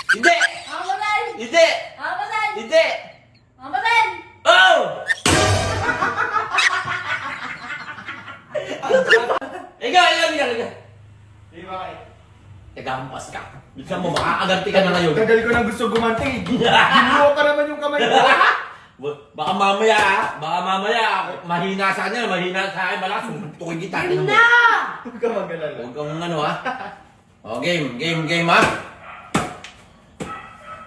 Hindi! Hampasin! Hindi! Hampasin! Hindi! Hampasin! Oh! Ikaw. Di ba kayo? Tagampas ka. Minsan mo, makakaganti ka na ngayon. Tagal ko na gusto gumanti. Ginuha pa naman yung kamay ko. Baka mamaya, mahina sa kanya, mahina sa akin, malakas, tukoy kita. Game tingnan mo. na! Huwag ka mag-alala. Huwag kang ano ha. O, game ha.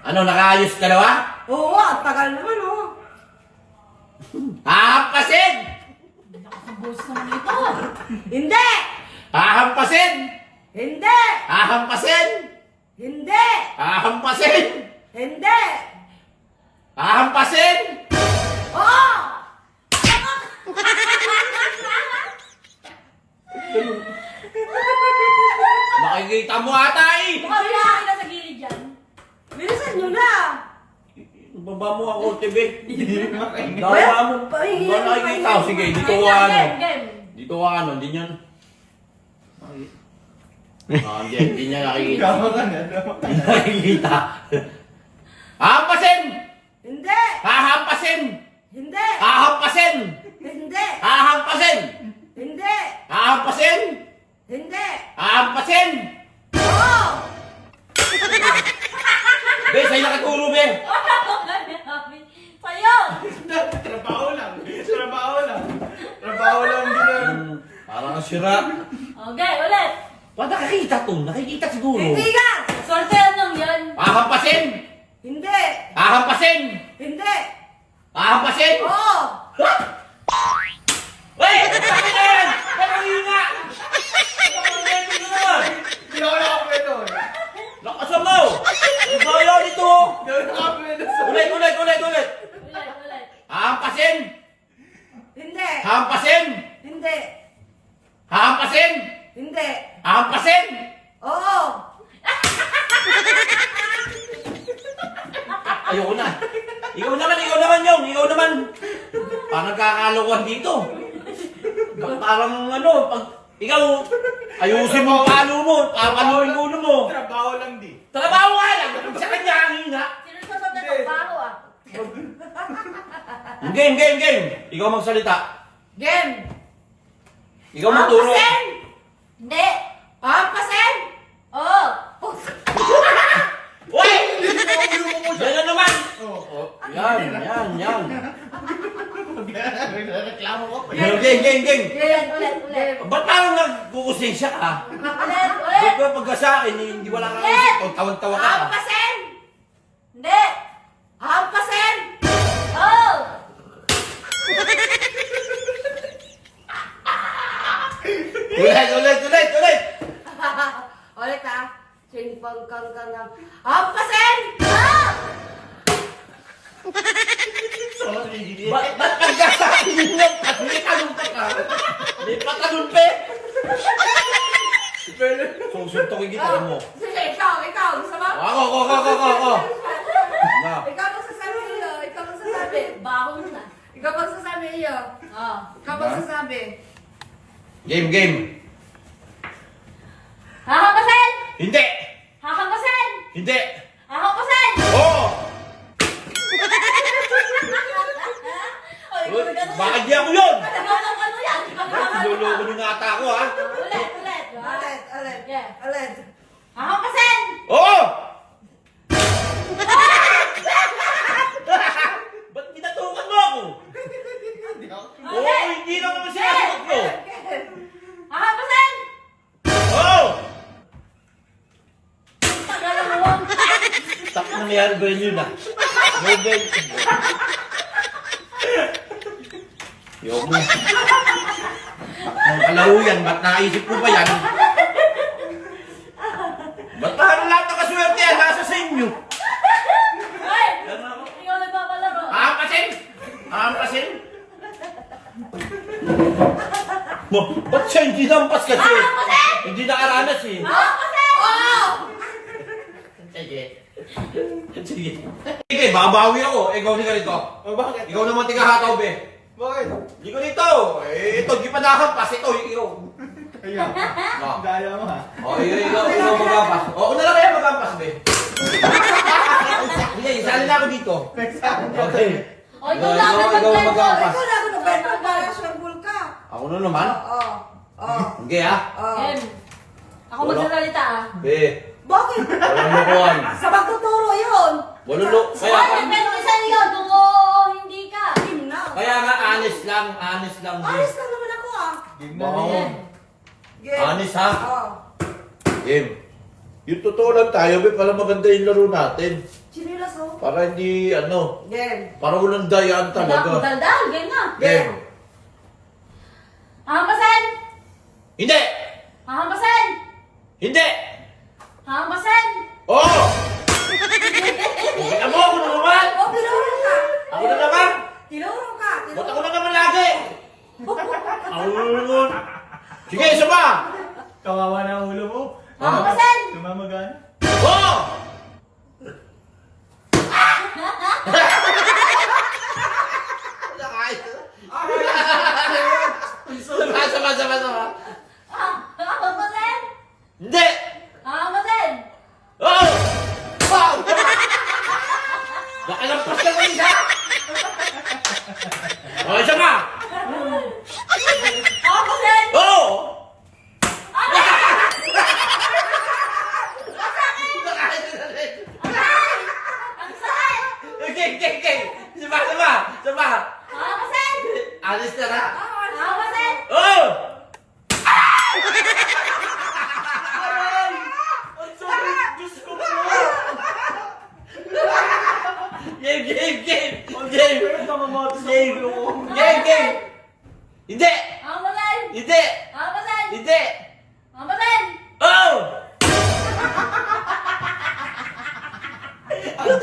Ano, nakaayos ka na ba? Oo, ang tagal naman oh. Hahampasin! Nakasabos naman ito. Hindi! Hahampasin! Hindi! Hahampasin! Hindi! Hahampasin! Hindi! Hahampasin! Oo! Nakikita mo ata eh! Baka pinakain na sa gilid dyan. Bilisan nyo na! Baba mo ako, TV. Hindi makaingat. Baba mo. Pahingi Ba lang, nakikita? pahingi. Sige, dito Game, ka ano. game. Dito ka ano, hindi niyan. Hindi niya nakikita. Tama ka na. Hindi niya nakikita. Hahampasin! Hindi! Hahampasin! Hindi! Hahampasin! Hindi! Hahampasin! Hindi! Hahampasin! Hindi! Hahampasin! Oo! Be, sa'yo nakaturo, be! Sa'yo! Trabaho lang. Trabaho lang. Trabaho lang din. Parang sira. Okay, ulit! Ba't nakikita to? Nakikita siguro. Hindi ka! Sortehan lang yan! Hahampasin! Hindi! Hahampasin! Hindi! Hahampasin! Oo! Wey! Bakit na yan? Kanina! Bakit na yan? Hindi ako nakapwedo. Lakasan mo! Bayaw nito! Hindi ako nakapwedo. Ulit! Ulit, ulit! Hahampasin! Hindi! Hahampasin! Hindi! Hahampasin! Hindi! Hahampasin! Oo! Ayoko na. Ikaw naman yung. Ikaw naman. Parang kakalokohan dito. Parang ano, pag ikaw, ayusin mo ang palo mo, papaluin mo ulo mo. Trabaho lang di. Trabaho ka lang. Sa kanya ang hina. Sino sasabi ng baho ah? Game. Ikaw magsalita. Game! Ikaw magturo. Hampasin! Hindi! Hampasin! Oo! Uy! Yan na naman. Oo. Yan. Reklamo ko pa. Game. Ulit! Ba't parang nagkukusensya ka? Ulit! Ba't ba pagka sa akin, hindi wala kang Ulit! isip, tawag-tawa ka. Hampasin! Hindi! Hampasin! Oo! Ulit. Ulit ah! Sing-pang kang Hampasin! Oo! Sorry. Ba't pagka sa akin yun lang? May talumpa ka. May patalumpe. Susuntokin kita mo. Sige, ikaw! Gusto mo? Ako. Na. Ikaw magsasabi iyo! Ikaw magsasabi! Baho na! Ikaw magsasabi iyo! Oo! Ikaw magsasabi! Game. Hahampasin! Hindi. Hahampasin! Hindi. Hahampasin! Oo. Oy, gumagano yan! Bakit di ako yun? Gumagano yan! Luloko nyo nga ata ako, ha? Ulit! Yeah. Hahampasin! Oo. Ba't pinatukan mo ako? Oo, hindi lang naman sinasagot ko. Hahampasin! Oo. Tagal mo! Tak nangyari ba yun ah? May ben. Yoko. Ang kalahuyan, ba't naisip ko ba yan? Ba't parang lahat ng kaswerte yan? Nasa sa inyo. Hoy! Ikaw nagpapalaro! Hampasin? Ba't siya hindi nampas kasi? Hahampasin! Hindi nakaranas eh. Hahampasin! Oo! Sige, babawi ako. Ikaw ni ganito. Oh, bakit? Ikaw naman tigahataw, be. Bakit? Hindi ko dito. Ito, di pa nakampas. Ito, ikaw. Kaya. Oh. Daya mo ha. Ikaw magampas. Una lang kaya magampas, be. dito. Next time. Okay. O, ikaw na Ikaw mag-blend. mag-aapa. Ikaw na ako nag-better para sure ka. Ako na naman. Oo. Oo. Sige ha. Oo. Em, ako magsasalita ah. Be, Bakit? walang lukuhan. Sa pagtuturo yun. Walang lu... Kaya, Ay, pero isa yun, kung hindi ka. Game na. kaya nga, honest lang, Be. Honest lang naman ako ah. Game Oo. na. Em, Game. Honest, ha? Oo. Game. Yung totoo lang tayo, be, para maganda yung laro natin. Chinilas oh. Para hindi, ano, Game. para walang dayaan talaga. daldal, game na. Game. Hahampasin! Hindi! Hahampasin! Hindi! Hahampasin! Oo! Kita mo, ako na naman! Oh, tinuro ka. Ako na naman! Tinuro ka. Ba't ako na naman lagi? Ako na naman! Sige, isa pa! Kawawa na ang ulo mo. Hahampasin! Tumamagana. Oo! Sama. Hahampasin! Hindi! Hahampasin! Oo! Wow! Nakalampas ka ng isa! O, isa pa! Hahampasin! Oo! Ang sakit! Okay. Sama. Hahampasin! Alis na na. Hahampasin! Oo! Diyos ko po! Game! Pero tamamoto sa ulo ko. Game! Hindi! Hahampasin! Hindi! Hahampasin! Hindi! Hahampasin! Oh! Ang